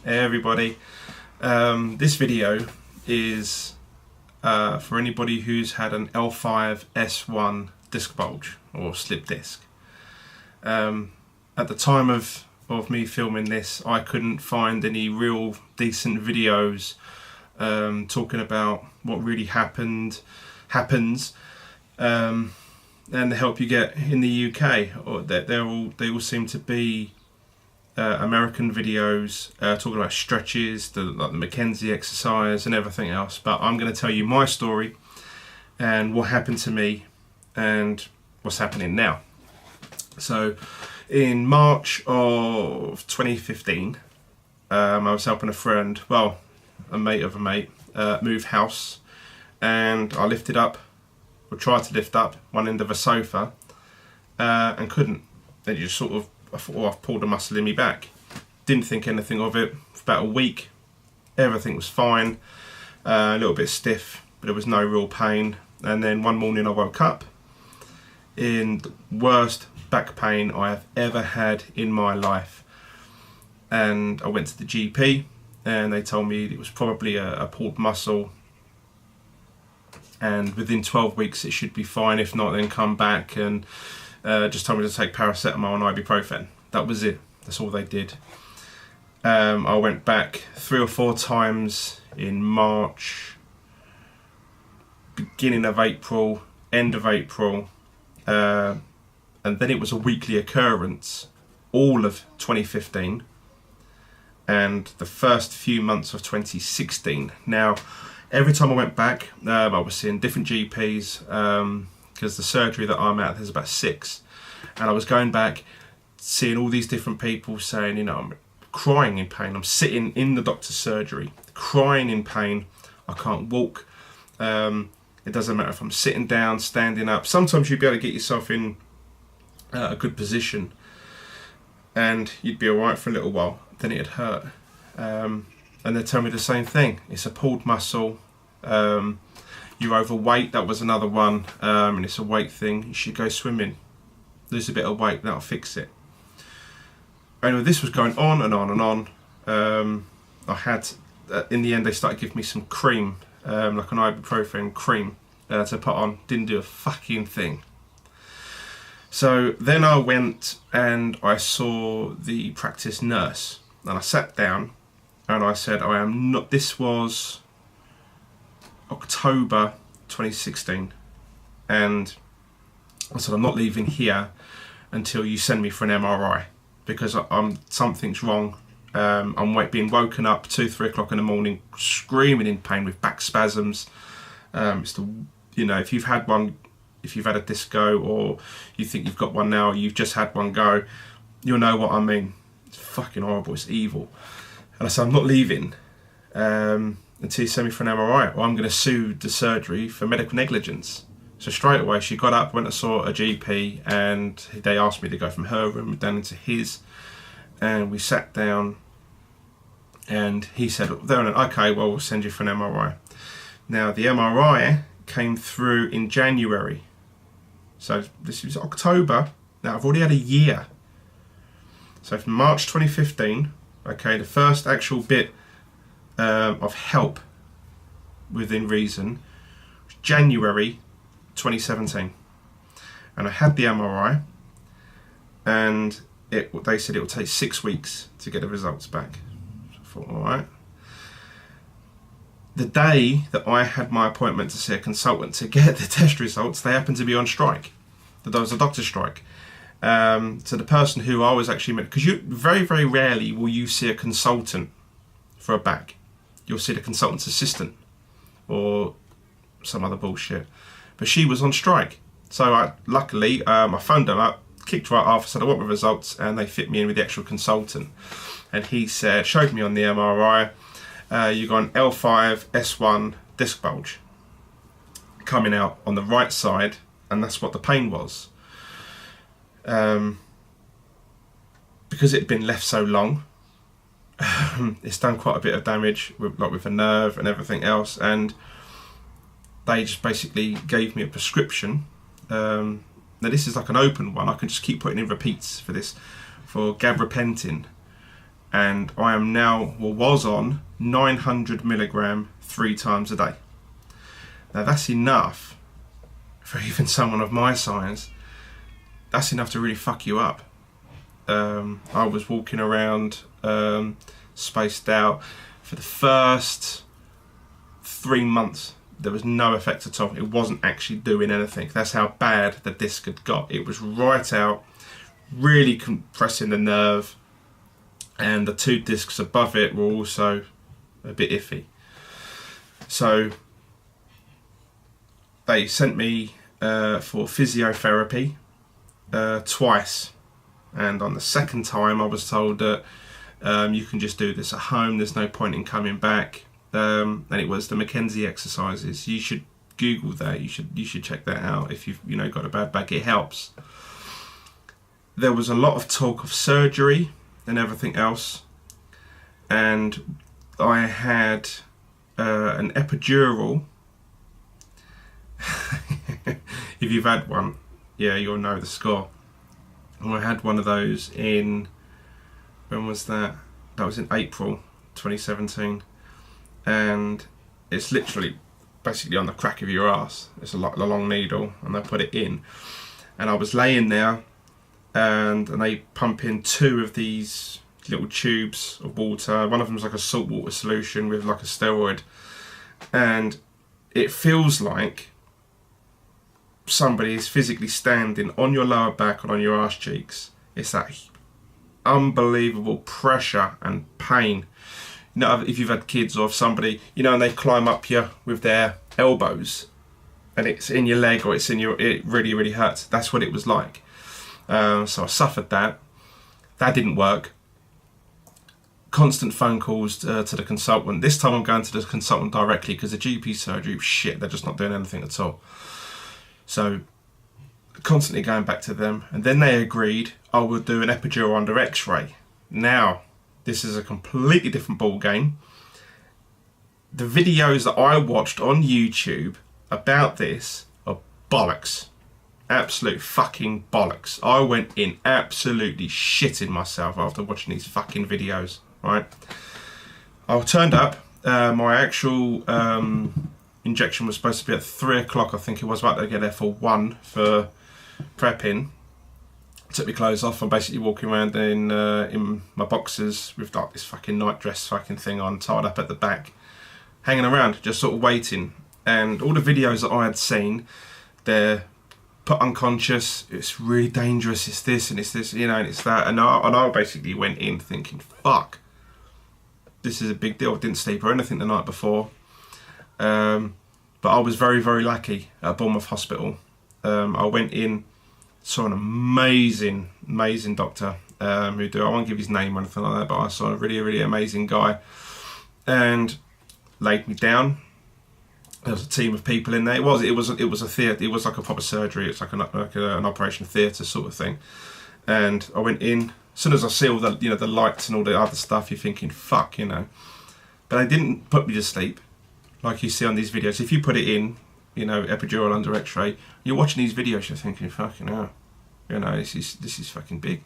Hey everybody, this video is for anybody who's had an L5-S1 disc bulge or slip disc. At the time of me filming this, I couldn't find any real decent videos talking about what really happens and the help you get in the UK. Or that they all seem to be American videos talking about stretches, like the Mackenzie exercise and everything else. But I'm going to tell you my story and what happened to me and what's happening now. So in March of 2015, I was helping a friend, well, a mate of a mate, move house, and I lifted up, or tried to lift up, one end of a sofa and couldn't. Then you just sort of, I thought, oh, I've pulled a muscle in my back. Didn't think anything of it. For about a week, everything was fine. A little bit stiff, but there was no real pain. And then one morning I woke up in the worst back pain I have ever had in my life. And I went to the GP and they told me it was probably a pulled muscle. And within 12 weeks it should be fine. If not, then come back, and just told me to take paracetamol and ibuprofen. That was it. That's all they did. I went back 3 or 4 times in March, beginning of April, end of April, and then it was a weekly occurrence all of 2015 and the first few months of 2016. Now, every time I went back, I was seeing different GPs, because the surgery that I'm at, there's about 6, and I was going back, seeing all these different people saying, you know, I'm crying in pain. I'm sitting in the doctor's surgery, crying in pain. I can't walk. It doesn't matter if I'm sitting down, standing up. Sometimes you'd be able to get yourself in a good position, and you'd be all right for a little while. Then it'd hurt, and they tell me the same thing. It's a pulled muscle. You're overweight. That was another one, and it's a weight thing. You should go swimming. Lose a bit of weight, that'll fix it. Anyway, this was going on and on and on. I had, in the end, they started giving me some cream, like an ibuprofen cream to put on. Didn't do a fucking thing. So then I went and I saw the practice nurse, and I sat down and I said, I am not, this was October 2016, and I said, I'm not leaving here until you send me for an MRI, because something's wrong. I'm being woken up 2-3 o'clock in the morning, screaming in pain with back spasms. You know, if you've had one, if you've had a disc go, or you think you've got one now, or you've just had one go, you'll know what I mean. It's fucking horrible. It's evil. And I said, I'm not leaving until you send me for an MRI, or I'm going to sue the surgery for medical negligence. So straight away she got up, went and saw a GP, and they asked me to go from her room down into his, and we sat down, and he said, okay, well, we'll send you for an MRI. Now the MRI came through in January, so this was October. Now I've already had a year. So from March 2015, okay, the first actual bit of help within reason was January 2017, and I had the MRI, and they said it would take 6 weeks to get the results back. So I thought, all right. The day that I had my appointment to see a consultant to get the test results, they happened to be on strike. There was a doctor's strike. So the person who I was actually met, because you very, very rarely will you see a consultant for a back. You'll see the consultant's assistant or some other bullshit. But she was on strike. So luckily, I phoned them up, kicked right off, said I want my results, and they fit me in with the actual consultant. And he said, showed me on the MRI, you got an L5-S1 disc bulge coming out on the right side, and that's what the pain was. Because it had been left so long, it's done quite a bit of damage with a nerve and everything else, and they just basically gave me a prescription. Now this is like an open one. I can just keep putting in repeats for this, for gabapentin, and I am now, or was on, 900 milligram 3 times a day. Now that's enough for even someone of my size. That's enough to really fuck you up. I was walking around spaced out for the first 3 months. There was no effect at all. It wasn't actually doing anything. That's how bad the disc had got. It was right out, really compressing the nerve, and the 2 discs above it were also a bit iffy. So they sent me for physiotherapy twice, and on the second time I was told that you can just do this at home, there's no point in coming back. And it was the Mackenzie exercises. You should Google that. You should check that out if you've got a bad back. It helps. There was a lot of talk of surgery and everything else, and I had an epidural. If you've had one, yeah, you'll know the score. I had one of those in, when was that? That was in April 2017. And it's literally basically on the crack of your ass. It's a long needle, and they put it in. And I was laying there, and they pump in 2 of these little tubes of water. One of them is like a saltwater solution with like a steroid, and it feels like somebody is physically standing on your lower back and on your arse cheeks. It's that unbelievable pressure and pain. If you've had kids, or if somebody, and they climb up you with their elbows, and it's in your leg or it's in your, it really, really hurts. That's what it was like. So I suffered that. That didn't work. Constant phone calls to the consultant. This time I'm going to the consultant directly, because the GP surgery, shit, they're just not doing anything at all. So constantly going back to them, and then they agreed I would do an epidural under X-ray. Now, this is a completely different ball game. The videos that I watched on YouTube about this are bollocks. Absolute fucking bollocks. I went in absolutely shitting myself after watching these fucking videos, right? I turned up, my actual injection was supposed to be at 3 o'clock, I think it was, about to get there for 1 for prepping. Took my clothes off. I'm basically walking around in my boxers with like this fucking night dress fucking thing on, tied up at the back, hanging around, just sort of waiting. And all the videos that I had seen, they're put unconscious, it's really dangerous, it's this and it's this, and it's that. And I basically went in thinking, fuck, this is a big deal. I didn't sleep or anything the night before. But I was very, very lucky at Bournemouth Hospital. I went in, saw an amazing doctor I won't give his name or anything like that, but I saw a really, really amazing guy, and laid me down. There was a team of people in there. It was a theatre. It was like a proper surgery. It's like an operation theatre sort of thing. And I went in. As soon as I see all the the lights and all the other stuff, you're thinking, fuck, But they didn't put me to sleep like you see on these videos. If you put it in, epidural under X-ray, you're watching these videos, you're thinking, fucking hell, this is fucking big.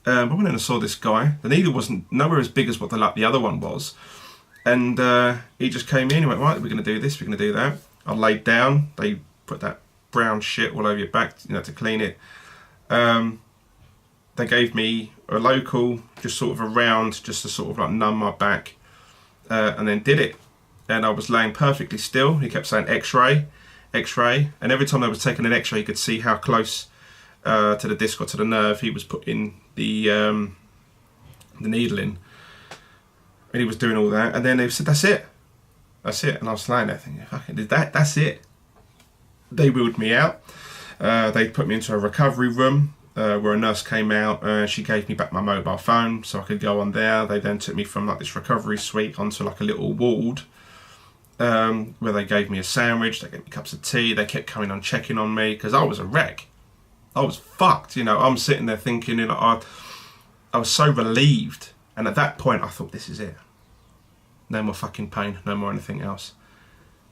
I went in and saw this guy. The needle wasn't nowhere as big as what the other one was, and he just came in. He went, right, we're going to do this, we're going to do that. I laid down. They put that brown shit all over your back, to clean it. They gave me a local, just sort of around, just to sort of like numb my back, and then did it. And I was laying perfectly still. He kept saying X-ray, X-ray, and every time they was taking an X-ray, you could see how close to the disc or to the nerve he was putting the needle in. And he was doing all that, and then they said, "That's it, And I was lying there thinking, "Fucking, that's it." They wheeled me out. They put me into a recovery room where a nurse came out. She gave me back my mobile phone so I could go on there. They then took me from like this recovery suite onto like a little ward. Where they gave me a sandwich, they gave me cups of tea, they kept coming on checking on me, because I was a wreck. I was fucked, I'm sitting there thinking, I was so relieved, and at that point I thought, this is it. No more fucking pain, no more anything else.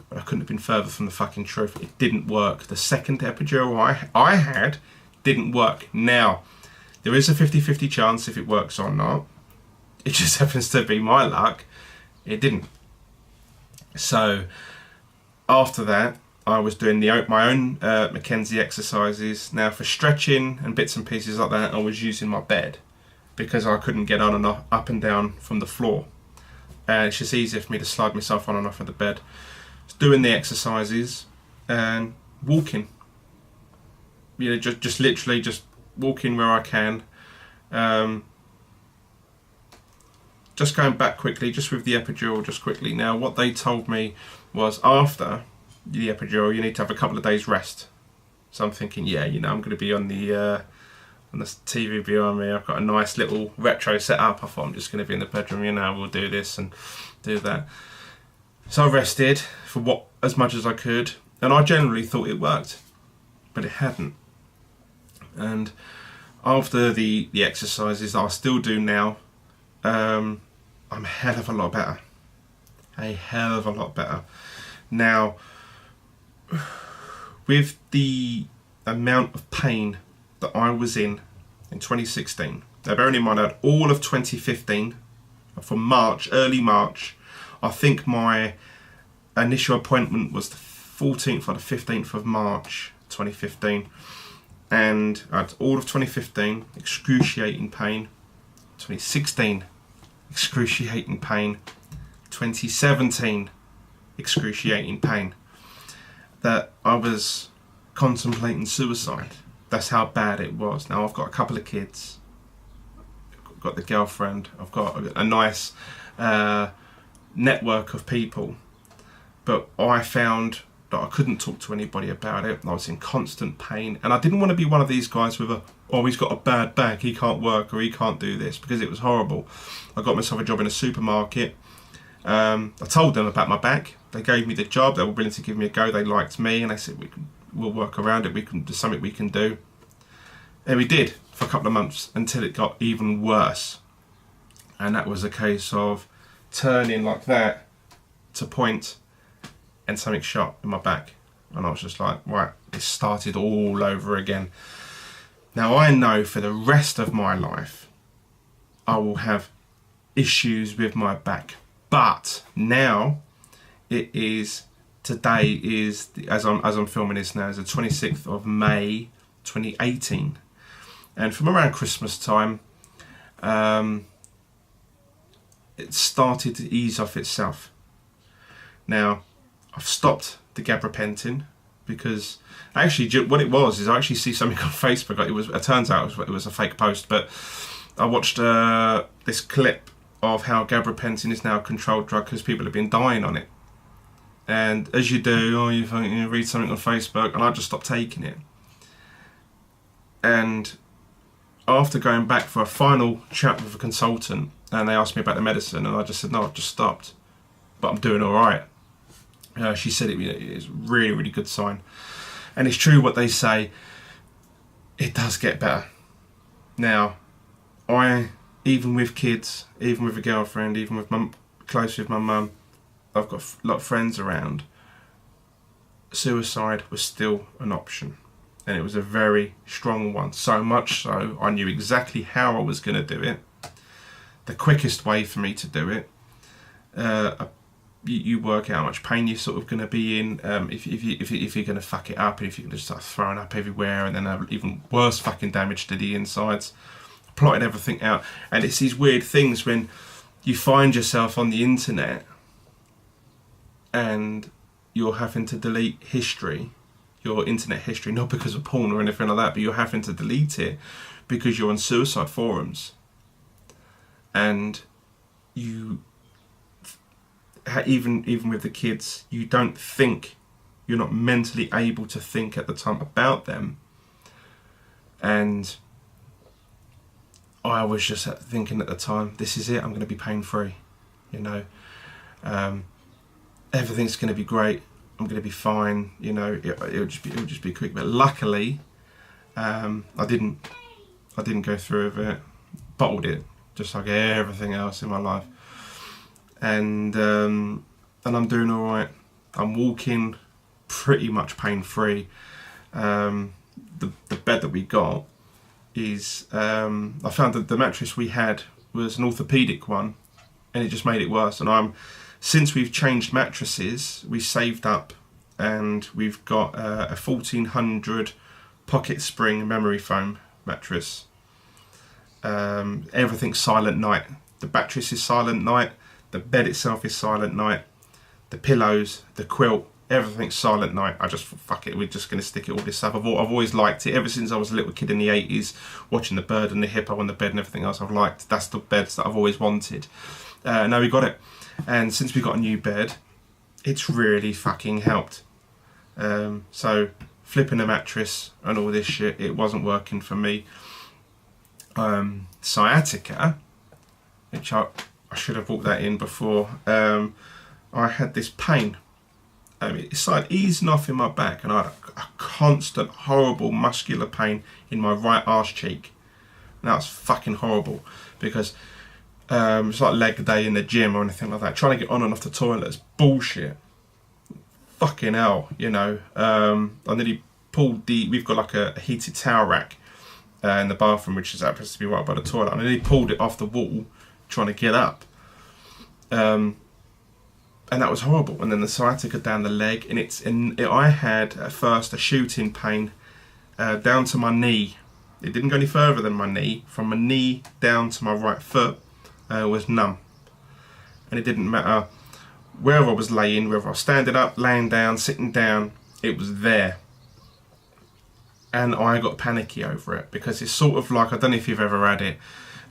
But I couldn't have been further from the fucking truth. It didn't work. The second epidural I had didn't work. Now, there is a 50-50 chance if it works or not. It just happens to be my luck, it didn't. So after that, I was doing my own Mackenzie exercises. Now for stretching and bits and pieces like that, I was using my bed because I couldn't get on and up and down from the floor. And it's just easier for me to slide myself on and off of the bed. Just doing the exercises and walking. You know, just literally just walking where I can. Just going back quickly, just with the epidural, just quickly. Now, what they told me was after the epidural, you need to have a couple of days rest. So I'm thinking, yeah, you know, I'm going to be on the TV behind me. I've got a nice little retro setup. I thought I'm just going to be in the bedroom, you know, we'll do this and do that. So I rested for as much as I could, and I generally thought it worked, but it hadn't. And after the exercises I still do now, I'm a hell of a lot better. A hell of a lot better. Now, with the amount of pain that I was in 2016, now bearing in mind I had all of 2015, from March, early March, I think my initial appointment was the 14th or the 15th of March 2015, and I had all of 2015, excruciating pain, 2016, excruciating pain, 2017, excruciating pain, that I was contemplating suicide. That's how bad it was. Now I've got a couple of kids, I've got the girlfriend, I've got a nice network of people, but I found that I couldn't talk to anybody about it. I was in constant pain, and I didn't want to be one of these guys with he's got a bad back, he can't work or he can't do this, because it was horrible. I got myself a job in a supermarket. I told them about my back. They gave me the job. They were willing to give me a go. They liked me, and they said we'll work around it. There's something we can do. And we did for a couple of months until it got even worse. And that was a case of turning like that to point, and something shot in my back. And I was just like, right, it started all over again. Now I know for the rest of my life I will have issues with my back. But now today is as I'm filming this now, is the 26th of May 2018, and from around Christmas time it started to ease off itself. Now I've stopped the gabapentin because actually what it was is I actually see something on Facebook. It turns out it was a fake post, but I watched this clip of how gabapentin is now a controlled drug because people have been dying on it. And as you do, you read something on Facebook, and I just stopped taking it. And after going back for a final chat with a consultant, and they asked me about the medicine, and I just said, no, I've just stopped, but I'm doing all right. She said it's really, really good sign. And it's true what they say, it does get better. Now, even with kids, even with a girlfriend, even with close with my mum, I've got a lot of friends around, suicide was still an option. And it was a very strong one. So much so, I knew exactly how I was going to do it. The quickest way for me to do it. You work out how much pain you're sort of going to be in. If you're going to fuck it up, and if you're going to start throwing up everywhere, and then have even worse fucking damage to the insides. Plotted everything out. And it's these weird things when you find yourself on the internet and you're having to delete history, your internet history, not because of porn or anything like that, but you're having to delete it because you're on suicide forums, and you even with the kids, you don't think, you're not mentally able to think at the time about them. And I was just thinking at the time, this is it, I'm going to be pain free, you know, everything's going to be great, I'm going to be fine, you know, it'll just be quick. But luckily, I didn't go through with it, bottled it, just like everything else in my life, and I'm doing all right. I'm walking pretty much pain free. The bed that we got is I found that the mattress we had was an orthopedic one, and it just made it worse. And since we've changed mattresses, we saved up, and we've got a 1400 pocket spring memory foam mattress. Everything's silent night. The mattress is silent night. The bed itself is silent night. The pillows, the quilt, everything's silent night. I just, fuck it, we're just going to stick it all this stuff. I've always liked it ever since I was a little kid in the 80s, watching the bird and the hippo on the bed and everything else. I've liked, that's the beds that I've always wanted. Now we got it, and since we got a new bed, it's really fucking helped. So flipping a mattress and all this shit, it wasn't working for me. Sciatica, which I should have brought that in before. I had this pain. It started easing off in my back, and I had a constant horrible muscular pain in my right arse cheek. And that was fucking horrible, because it's like leg day in the gym or anything like that. Trying to get on and off the toilet is bullshit. Fucking hell, you know. I nearly pulled we've got like a heated towel rack in the bathroom, which is supposed to be right by the toilet. I nearly pulled it off the wall trying to get up. And that was horrible. And then the sciatica down the leg, and I had at first a shooting pain down to my knee. It didn't go any further than my knee. From my knee down to my right foot was numb, and it didn't matter where I was laying, whether I was standing up, laying down, sitting down, it was there. And I got panicky over it, because it's sort of like, I don't know if you've ever had it,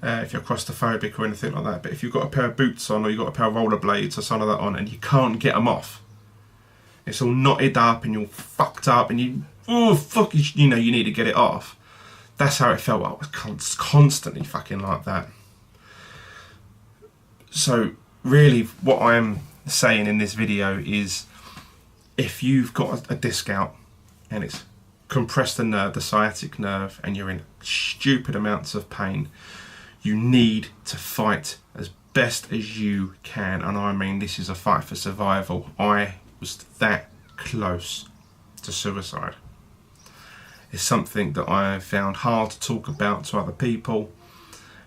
if you're claustrophobic or anything like that, but if you've got a pair of boots on, or you've got a pair of rollerblades or something like that on, and you can't get them off, it's all knotted up and you're fucked up, and you know, you need to get it off. That's how it felt. I was constantly fucking like that. So really what I'm saying in this video is, if you've got a disc out and it's compressed the nerve, the sciatic nerve, and you're in stupid amounts of pain, you need to fight as best as you can. And I mean, this is a fight for survival. I was that close to suicide. It's something that I found hard to talk about to other people.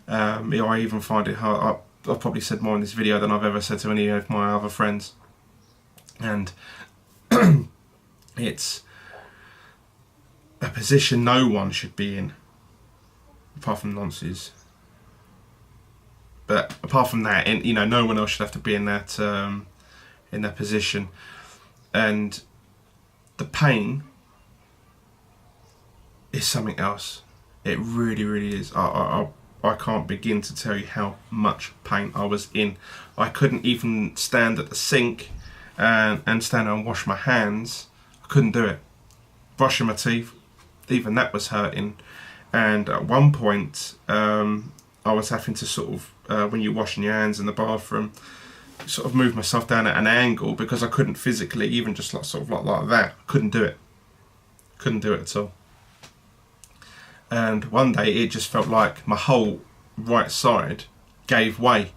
I even find it hard. I've probably said more in this video than I've ever said to any of my other friends. And it's a position no one should be in, apart from nonces. But apart from that, you know, no one else should have to be in that position. And the pain is something else. It really, really is. I can't begin to tell you how much pain I was in. I couldn't even stand at the sink and stand there and wash my hands. I couldn't do it. Brushing my teeth, even that was hurting. And at one point, I was having to sort of, when you're washing your hands in the bathroom, sort of move myself down at an angle, because I couldn't physically, even just like sort of like that, I couldn't do it. Couldn't do it at all. And one day it just felt like my whole right side gave way,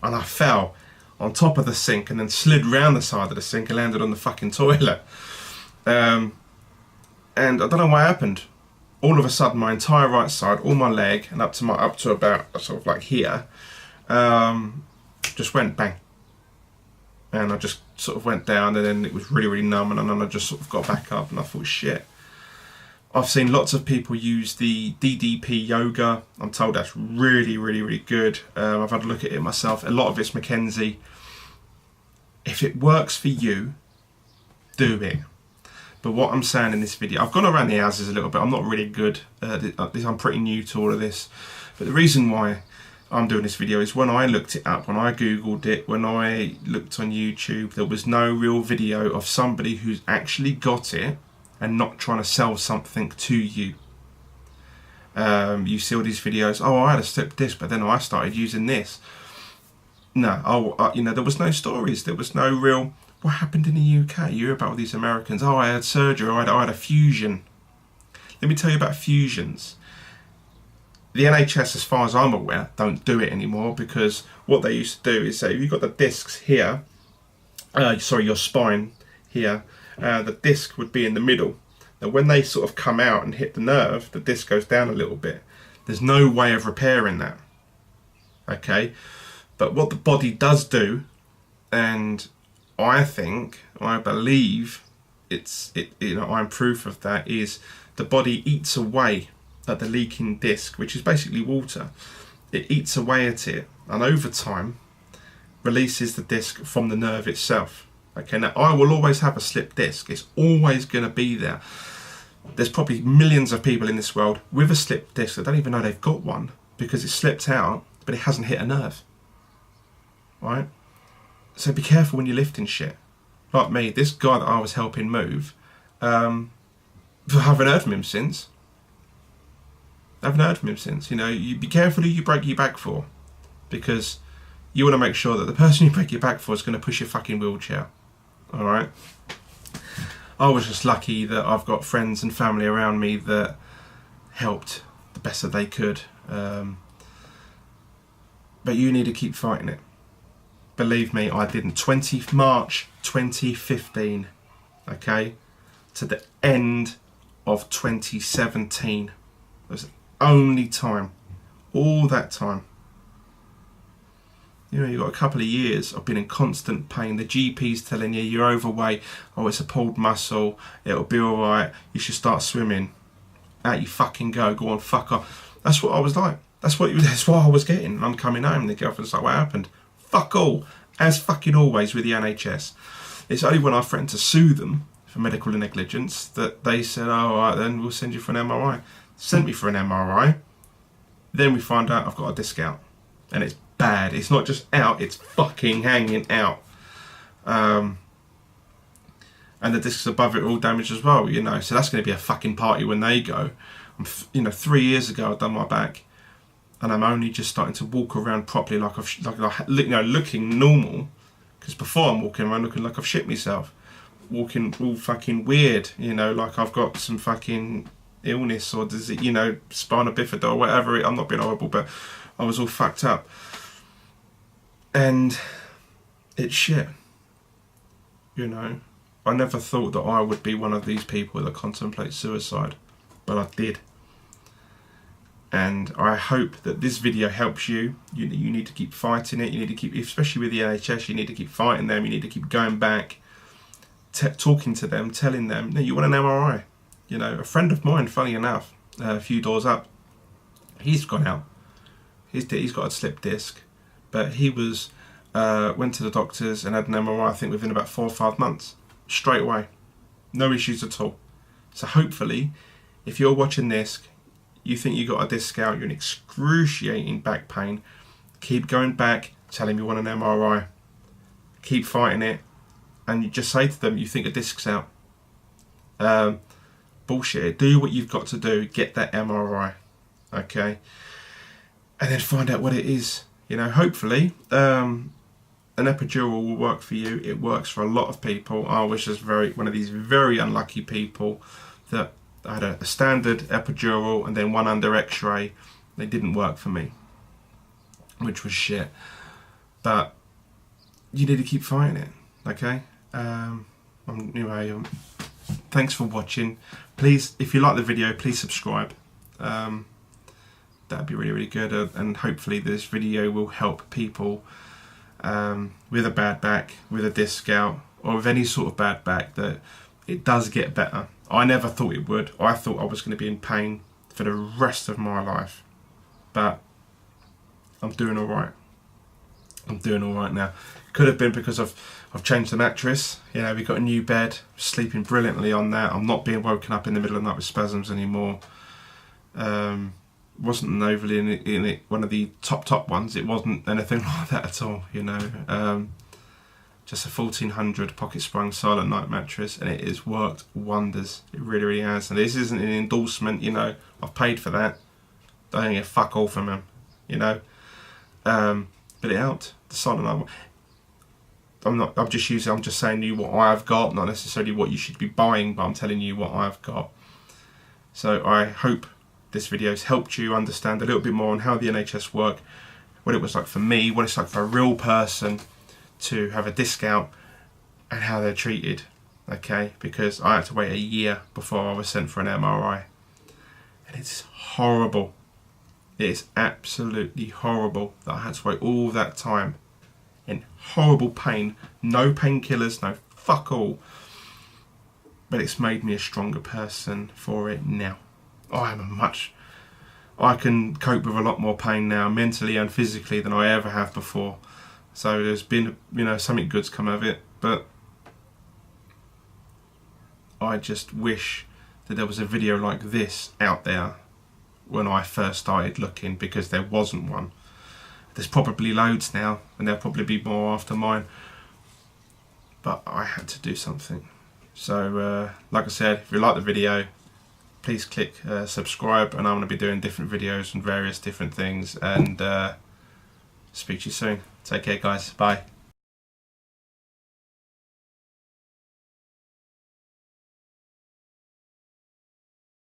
and I fell on top of the sink and then slid round the side of the sink and landed on the fucking toilet. And I don't know what happened. All of a sudden, my entire right side, all my leg, and up to about sort of like here, just went bang. And I just sort of went down, and then it was really, really numb, and then I just sort of got back up, and I thought, shit. I've seen lots of people use the DDP yoga. I'm told that's really, really, really good. I've had a look at it myself. A lot of it's McKenzie. If it works for you, do it. But what I'm saying in this video, I've gone around the houses a little bit. I'm not really good at this. I'm pretty new to all of this. But the reason why I'm doing this video is, when I looked it up, when I Googled it, when I looked on YouTube, there was no real video of somebody who's actually got it and not trying to sell something to you. You see all these videos, oh, I had a slipped disc, but then I started using this. No, you know, there was no stories. There was no real, what happened in the UK? You hear about all these Americans, oh, I had surgery, I had a fusion. Let me tell you about fusions. The NHS, as far as I'm aware, don't do it anymore, because what they used to do is say, if you've got the discs here, your spine here, the disc would be in the middle. Now when they sort of come out and hit the nerve, the disc goes down a little bit. There's no way of repairing that. okay? But what the body does do, and I believe I'm proof of that, is the body eats away at the leaking disc, which is basically water. It eats away at it, and over time releases the disc from the nerve itself. Okay, now I will always have a slipped disc. It's always going to be there. There's probably millions of people in this world with a slipped disc that don't even know they've got one because it slipped out, but it hasn't hit a nerve. Right? So be careful when you're lifting shit. Like me, this guy that I was helping move, I haven't heard from him since. You know, you be careful who you break your back for, because you want to make sure that the person you break your back for is going to push your fucking wheelchair. Alright? I was just lucky that I've got friends and family around me that helped the best that they could. But you need to keep fighting it. Believe me, I didn't. March 2015, okay, to the end of 2017. It was the only time, all that time. You know, you've got a couple of years of being in constant pain. The GP's telling you you're overweight. Oh, it's a pulled muscle. It'll be all right. You should start swimming. Out you fucking go. Go on, fuck off. That's what I was like. That's what I was getting. I'm coming home. The girlfriend's like, what happened? Fuck all. As fucking always with the NHS. It's only when I threatened to sue them for medical negligence that they said, oh, all right, then we'll send you for an MRI. Sent me for an MRI. Then we find out I've got a disc out. And it's bad. It's not just out, it's fucking hanging out. And the discs above it are all damaged as well, you know. So that's going to be a fucking party when they go. 3 years ago I've done my back, and I'm only just starting to walk around properly, looking normal. Because before I'm walking around looking like I've shit myself, walking all fucking weird, you know, like I've got some fucking illness or disease, you know, spina bifida or whatever. I'm not being horrible, but I was all fucked up. And it's shit, you know. I never thought that I would be one of these people that contemplate suicide, but I did. And I hope that this video helps you. You need to keep fighting it. You need to keep, especially with the NHS, you need to keep fighting them. You need to keep going back, talking to them, telling them, no, you want an MRI. You know, a friend of mine, funny enough, a few doors up, he's gone out. He's got a slipped disc. But he went to the doctors and had an MRI, I think, within about 4 or 5 months. Straight away. No issues at all. So hopefully, if you're watching this, you think you got a disc out, you're in excruciating back pain, keep going back, tell him you want an MRI. Keep fighting it. And you just say to them, you think a disc's out. Bullshit. Do what you've got to do. Get that MRI. Okay? And then find out what it is. You know, hopefully, an epidural will work for you. It works for a lot of people. I was just one of these very unlucky people that I had a standard epidural and then one under X-ray. They didn't work for me, which was shit. But you need to keep fighting it, okay? Anyway, thanks for watching. Please, if you like the video, please subscribe. That'd be really, really good, and hopefully this video will help people with a bad back, with a disc out, or with any sort of bad back, that it does get better. I never thought it would. I thought I was going to be in pain for the rest of my life, but I'm doing all right. I'm doing all right now. Could have been because I've changed the mattress. You know, we got a new bed, sleeping brilliantly on that. I'm not being woken up in the middle of the night with spasms anymore. Wasn't overly in it one of the top ones. It wasn't anything like that at all, you know. Just a 1400 pocket sprung silent night mattress, and it has worked wonders. It really, really has. And this isn't an endorsement, you know. I've paid for that. I don't get fuck all from them, you know. But it helped. The silent night. I'm just saying you what I've got, not necessarily what you should be buying, but I'm telling you what I've got. So I hope this video has helped you understand a little bit more on how the NHS work, what it was like for me, what it's like for a real person to have a disc out, and how they're treated, okay? Because I had to wait a year before I was sent for an MRI, and it's horrible. It's absolutely horrible that I had to wait all that time in horrible pain. No painkillers, no fuck all. But it's made me a stronger person for it now. I can cope with a lot more pain now, mentally and physically, than I ever have before. So there's been, something good's come of it. But I just wish that there was a video like this out there when I first started looking, because there wasn't one. There's probably loads now, and there'll probably be more after mine. But I had to do something. So, like I said, if you like the video, please click subscribe, and I'm going to be doing different videos on various different things, and speak to you soon. Take care, guys. Bye.